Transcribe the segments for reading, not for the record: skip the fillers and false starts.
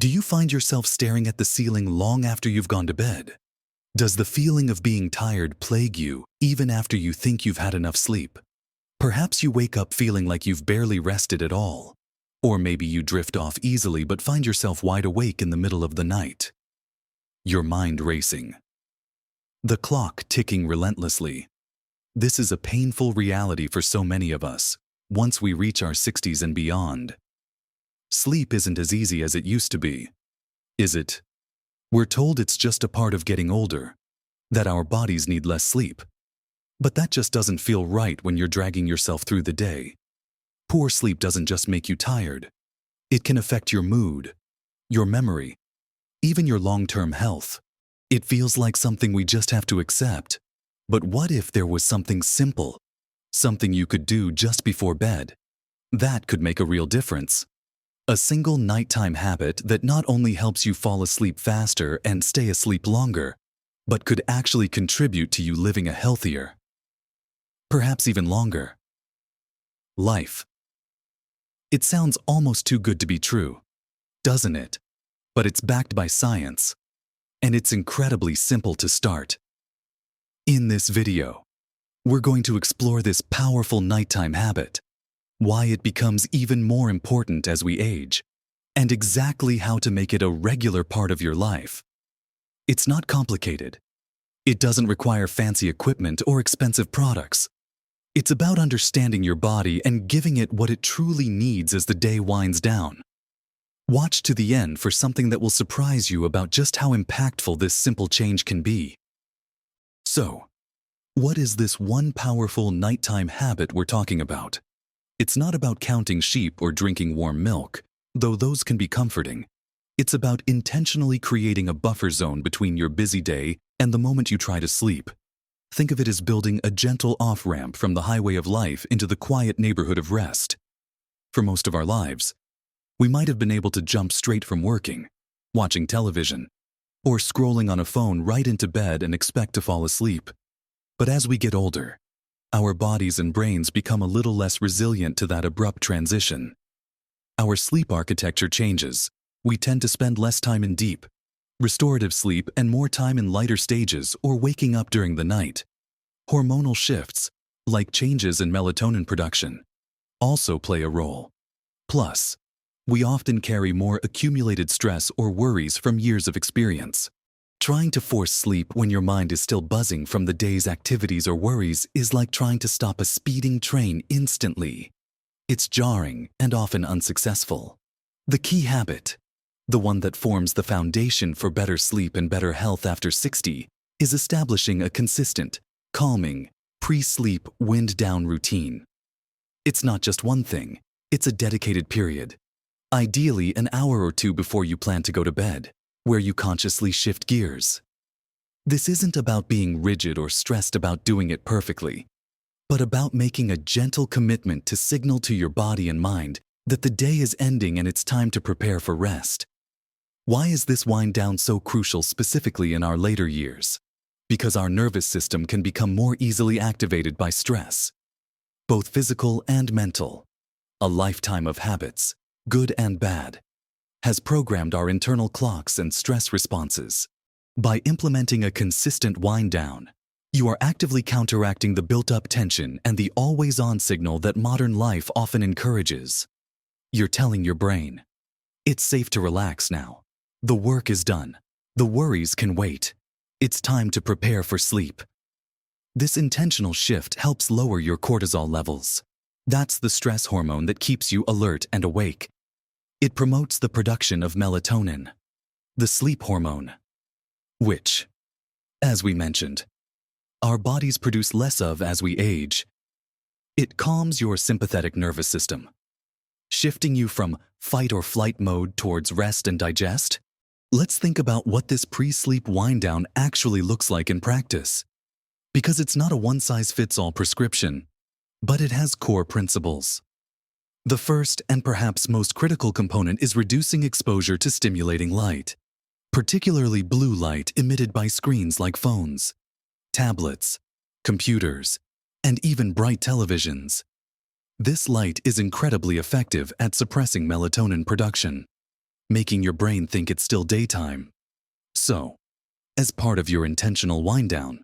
Do you find yourself staring at the ceiling long after you've gone to bed? Does the feeling of being tired plague you even after you think you've had enough sleep? Perhaps you wake up feeling like you've barely rested at all. Or maybe you drift off easily but find yourself wide awake in the middle of the night. Your mind racing. The clock ticking relentlessly. This is a painful reality for so many of us, once we reach our 60s and beyond. Sleep isn't as easy as it used to be, is it? We're told it's just a part of getting older, that our bodies need less sleep. But that just doesn't feel right when you're dragging yourself through the day. Poor sleep doesn't just make you tired. It can affect your mood, your memory, even your long-term health. It feels like something we just have to accept. But what if there was something simple, something you could do just before bed? That could make a real difference. A single nighttime habit that not only helps you fall asleep faster and stay asleep longer, but could actually contribute to you living a healthier, perhaps even longer, life. It sounds almost too good to be true, doesn't it? But it's backed by science, and it's incredibly simple to start. In this video, we're going to explore this powerful nighttime habit, why it becomes even more important as we age, and exactly how to make it a regular part of your life. It's not complicated. It doesn't require fancy equipment or expensive products. It's about understanding your body and giving it what it truly needs as the day winds down. Watch to the end for something that will surprise you about just how impactful this simple change can be. So, what is this one powerful nighttime habit we're talking about? It's not about counting sheep or drinking warm milk, though those can be comforting. It's about intentionally creating a buffer zone between your busy day and the moment you try to sleep. Think of it as building a gentle off-ramp from the highway of life into the quiet neighborhood of rest. For most of our lives, we might have been able to jump straight from working, watching television, or scrolling on a phone right into bed and expect to fall asleep. But as we get older, our bodies and brains become a little less resilient to that abrupt transition. Our sleep architecture changes. We tend to spend less time in deep, restorative sleep and more time in lighter stages or waking up during the night. Hormonal shifts, like changes in melatonin production, also play a role. Plus, we often carry more accumulated stress or worries from years of experience. Trying to force sleep when your mind is still buzzing from the day's activities or worries is like trying to stop a speeding train instantly. It's jarring and often unsuccessful. The key habit, the one that forms the foundation for better sleep and better health after 60, is establishing a consistent, calming, pre-sleep wind-down routine. It's not just one thing, it's a dedicated period. Ideally an hour or two before you plan to go to bed, where you consciously shift gears. This isn't about being rigid or stressed about doing it perfectly, but about making a gentle commitment to signal to your body and mind that the day is ending and it's time to prepare for rest. Why is this wind down so crucial specifically in our later years? Because our nervous system can become more easily activated by stress, both physical and mental. A lifetime of habits, good and bad, has programmed our internal clocks and stress responses. By implementing a consistent wind down, you are actively counteracting the built-up tension and the always-on signal that modern life often encourages. You're telling your brain, it's safe to relax now. The work is done. The worries can wait. It's time to prepare for sleep. This intentional shift helps lower your cortisol levels. That's the stress hormone that keeps you alert and awake. It promotes the production of melatonin, the sleep hormone, which, as we mentioned, our bodies produce less of as we age. It calms your sympathetic nervous system, shifting you from fight or flight mode towards rest and digest. Let's think about what this pre-sleep wind-down actually looks like in practice. Because it's not a one-size-fits-all prescription, but it has core principles. The first and perhaps most critical component is reducing exposure to stimulating light, particularly blue light emitted by screens like phones, tablets, computers, and even bright televisions. This light is incredibly effective at suppressing melatonin production. making your brain think it's still daytime. So, as part of your intentional wind-down,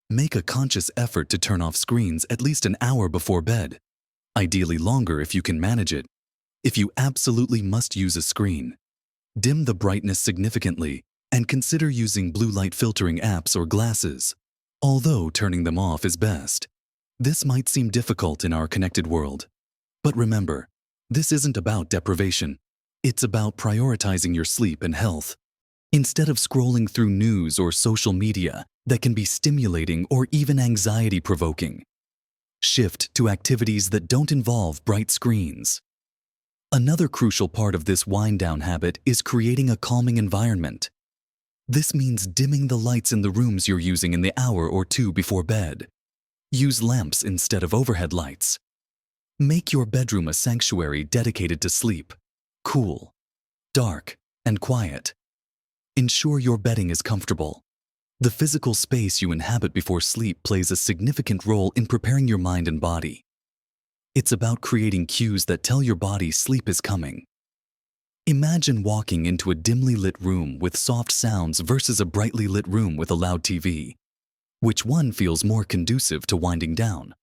make a conscious effort to turn off screens at least an hour before bed, ideally longer if you can manage it. If you absolutely must use a screen, dim the brightness significantly and consider using blue light filtering apps or glasses, although turning them off is best. This might seem difficult in our connected world, but remember, this isn't about deprivation. It's about prioritizing your sleep and health. Instead of scrolling through news or social media that can be stimulating or even anxiety-provoking, shift to activities that don't involve bright screens. Another crucial part of this wind-down habit is creating a calming environment. This means dimming the lights in the rooms you're using in the hour or two before bed. Use lamps instead of overhead lights. Make your bedroom a sanctuary dedicated to sleep, cool, dark, and quiet. Ensure your bedding is comfortable. The physical space you inhabit before sleep plays a significant role in preparing your mind and body. It's about creating cues that tell your body sleep is coming. Imagine walking into a dimly lit room with soft sounds versus a brightly lit room with a loud TV. Which one feels more conducive to winding down?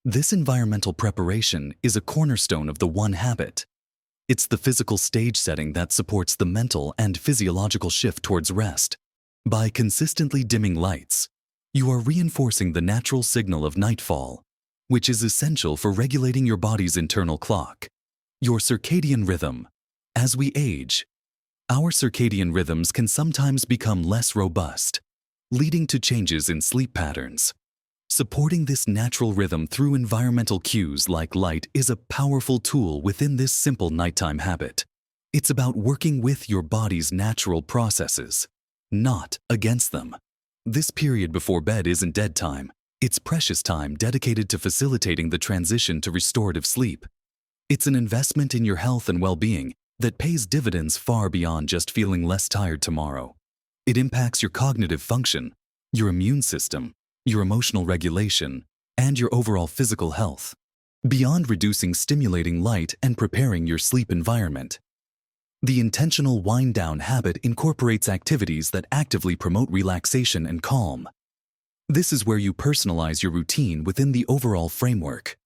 This environmental preparation is a cornerstone of the one habit. It's the physical stage setting that supports the mental and physiological shift towards rest. By consistently dimming lights, you are reinforcing the natural signal of nightfall, which is essential for regulating your body's internal clock, your circadian rhythm. As we age, our circadian rhythms can sometimes become less robust, leading to changes in sleep patterns. Supporting this natural rhythm through environmental cues like light is a powerful tool within this simple nighttime habit. It's about working with your body's natural processes, not against them. This period before bed isn't dead time. It's precious time dedicated to facilitating the transition to restorative sleep. It's an investment in your health and well-being that pays dividends far beyond just feeling less tired tomorrow. It impacts your cognitive function, your immune system, your emotional regulation, and your overall physical health. Beyond reducing stimulating light and preparing your sleep environment, the intentional wind-down habit incorporates activities that actively promote relaxation and calm. This is where you personalize your routine within the overall framework.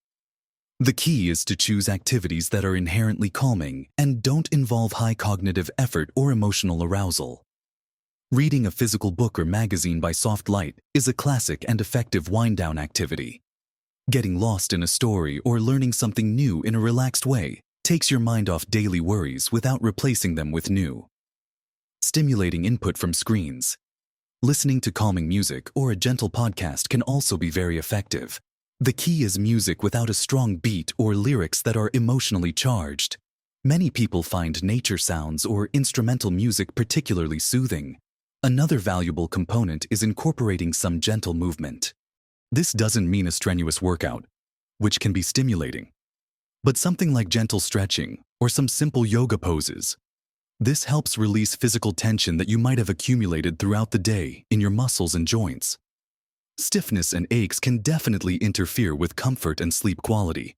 The key is to choose activities that are inherently calming and don't involve high cognitive effort or emotional arousal. Reading a physical book or magazine by soft light is a classic and effective wind-down activity. Getting lost in a story or learning something new in a relaxed way takes your mind off daily worries without replacing them with new. Stimulating input from screens. Listening to calming music or a gentle podcast can also be very effective. The key is music without a strong beat or lyrics that are emotionally charged. Many people find nature sounds or instrumental music particularly soothing. Another valuable component is incorporating some gentle movement. This doesn't mean a strenuous workout, which can be stimulating, but something like gentle stretching or some simple yoga poses. This helps release physical tension that you might have accumulated throughout the day in your muscles and joints. Stiffness and aches can definitely interfere with comfort and sleep quality.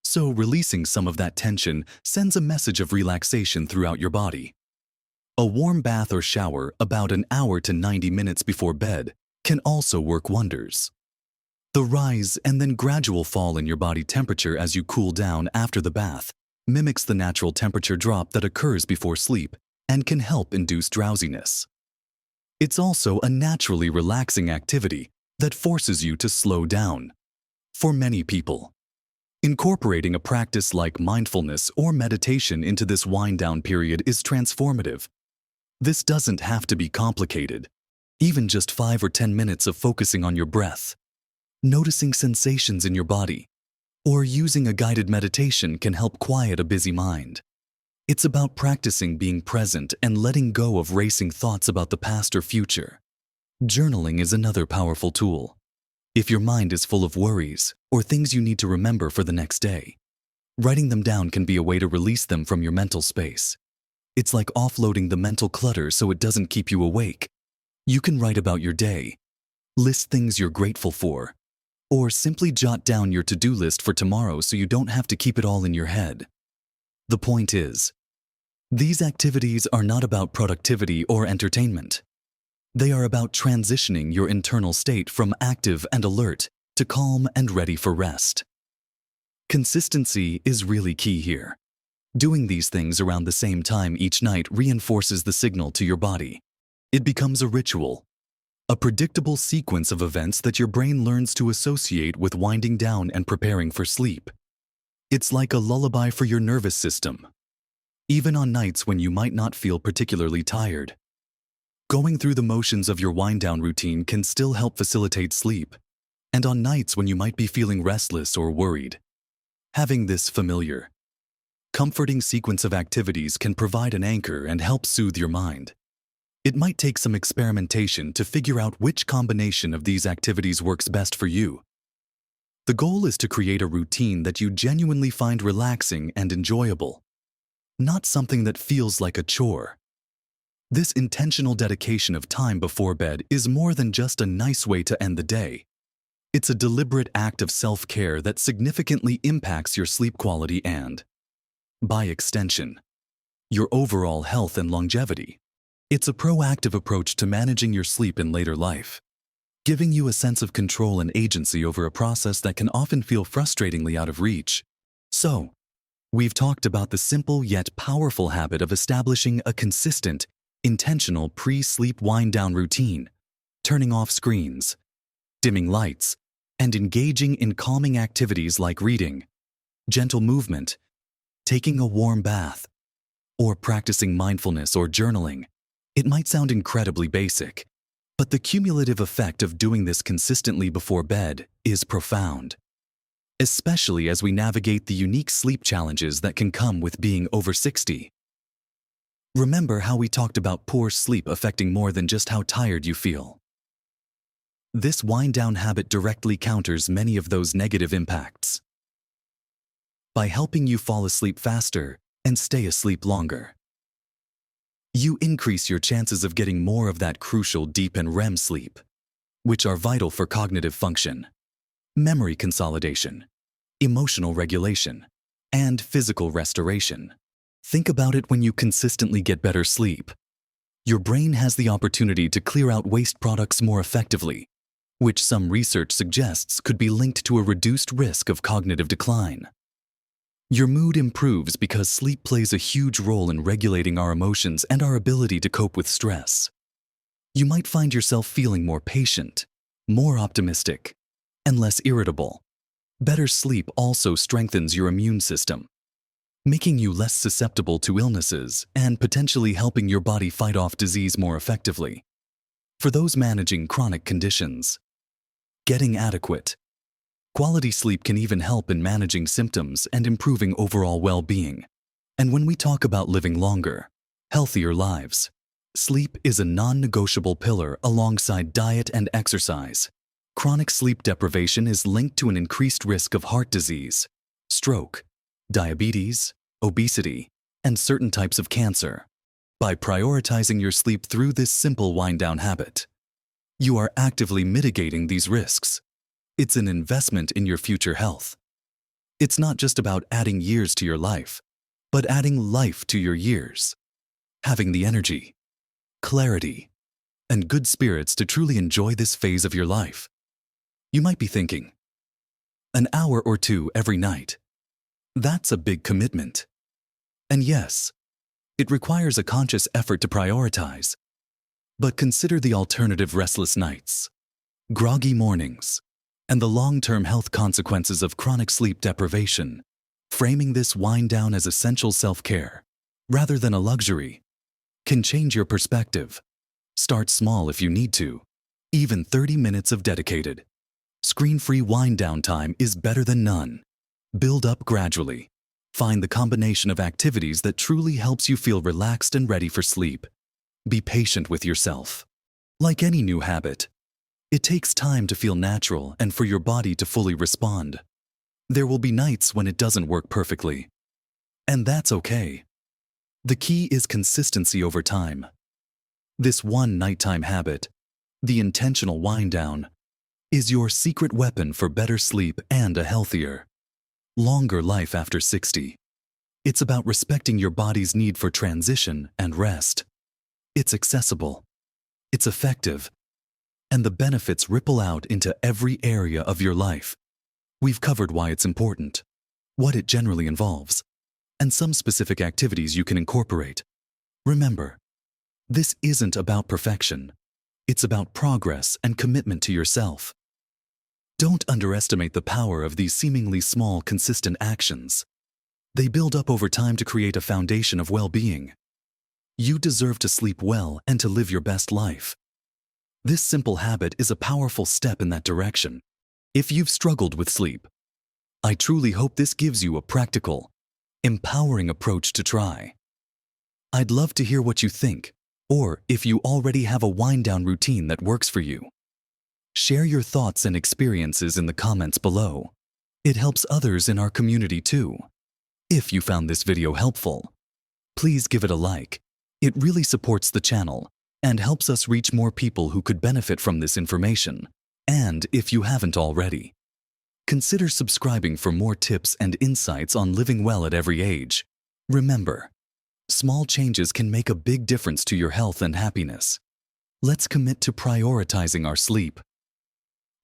So releasing some of that tension sends a message of relaxation throughout your body. A warm bath or shower about an hour to 90 minutes before bed can also work wonders. The rise and then gradual fall in your body temperature as you cool down after the bath mimics the natural temperature drop that occurs before sleep and can help induce drowsiness. It's also a naturally relaxing activity that forces you to slow down. For many people, incorporating a practice like mindfulness or meditation into this wind-down period is transformative. This doesn't have to be complicated. Even just 5 or 10 minutes of focusing on your breath, noticing sensations in your body, or using a guided meditation can help quiet a busy mind. It's about practicing being present and letting go of racing thoughts about the past or future. Journaling is another powerful tool. If your mind is full of worries or things you need to remember for the next day, writing them down can be a way to release them from your mental space. It's like offloading the mental clutter so it doesn't keep you awake. You can write about your day, list things you're grateful for, or simply jot down your to-do list for tomorrow so you don't have to keep it all in your head. The point is, These activities are not about productivity or entertainment. They are about transitioning your internal state from active and alert to calm and ready for rest. Consistency is really key here. Doing these things around the same time each night reinforces the signal to your body. It becomes a ritual, a predictable sequence of events that your brain learns to associate with winding down and preparing for sleep. It's like a lullaby for your nervous system, even on nights when you might not feel particularly tired. Going through the motions of your wind-down routine can still help facilitate sleep, and on nights when you might be feeling restless or worried, having this familiar, comforting sequence of activities can provide an anchor and help soothe your mind. It might take some experimentation to figure out which combination of these activities works best for you. The goal is to create a routine that you genuinely find relaxing and enjoyable, not something that feels like a chore. This intentional dedication of time before bed is more than just a nice way to end the day. It's a deliberate act of self-care that significantly impacts your sleep quality and, by extension, your overall health and longevity. It's a proactive approach to managing your sleep in later life, giving you a sense of control and agency over a process that can often feel frustratingly out of reach. So, we've talked about the simple yet powerful habit of establishing a consistent, intentional pre-sleep wind-down routine, turning off screens, dimming lights, and engaging in calming activities like reading, gentle movement, taking a warm bath, or practicing mindfulness or journaling. It might sound incredibly basic, but the cumulative effect of doing this consistently before bed is profound, especially as we navigate the unique sleep challenges that can come with being over 60. Remember how we talked about poor sleep affecting more than just how tired you feel. This wind-down habit directly counters many of those negative impacts by helping you fall asleep faster and stay asleep longer. You increase your chances of getting more of that crucial deep and REM sleep, which are vital for cognitive function, memory consolidation, emotional regulation, and physical restoration. Think about it: when you consistently get better sleep, your brain has the opportunity to clear out waste products more effectively, which some research suggests could be linked to a reduced risk of cognitive decline. Your mood improves because sleep plays a huge role in regulating our emotions and our ability to cope with stress. You might find yourself feeling more patient, more optimistic, and less irritable. Better sleep also strengthens your immune system, making you less susceptible to illnesses and potentially helping your body fight off disease more effectively. For those managing chronic conditions, getting adequate, quality sleep can even help in managing symptoms and improving overall well-being. And when we talk about living longer, healthier lives, sleep is a non-negotiable pillar alongside diet and exercise. Chronic sleep deprivation is linked to an increased risk of heart disease, stroke, diabetes, obesity, and certain types of cancer. By prioritizing your sleep through this simple wind-down habit, you are actively mitigating these risks. It's an investment in your future health. It's not just about adding years to your life, but adding life to your years. Having the energy, clarity, and good spirits to truly enjoy this phase of your life. You might be thinking, an hour or two every night. That's a big commitment. And yes, it requires a conscious effort to prioritize. But consider the alternative: restless nights, groggy mornings, and the long-term health consequences of chronic sleep deprivation. Framing this wind down as essential self-care, rather than a luxury, can change your perspective. Start small if you need to. Even 30 minutes of dedicated, screen-free wind down time is better than none. Build up gradually. Find the combination of activities that truly helps you feel relaxed and ready for sleep. Be patient with yourself. Like any new habit, it takes time to feel natural and for your body to fully respond. There will be nights when it doesn't work perfectly, and that's okay. The key is consistency over time. This one nighttime habit, the intentional wind down, is your secret weapon for better sleep and a healthier, longer life after 60. It's about respecting your body's need for transition and rest. It's accessible. It's effective. And the benefits ripple out into every area of your life. We've covered why it's important, what it generally involves, and some specific activities you can incorporate. Remember, this isn't about perfection. It's about progress and commitment to yourself. Don't underestimate the power of these seemingly small, consistent actions. They build up over time to create a foundation of well-being. You deserve to sleep well and to live your best life. This simple habit is a powerful step in that direction. If you've struggled with sleep, I truly hope this gives you a practical, empowering approach to try. I'd love to hear what you think, or if you already have a wind-down routine that works for you. Share your thoughts and experiences in the comments below. It helps others in our community too. If you found this video helpful, please give it a like. It really supports the channel and helps us reach more people who could benefit from this information. And if you haven't already, consider subscribing for more tips and insights on living well at every age. Remember, small changes can make a big difference to your health and happiness. Let's commit to prioritizing our sleep.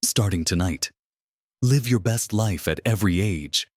Starting tonight, live your best life at every age.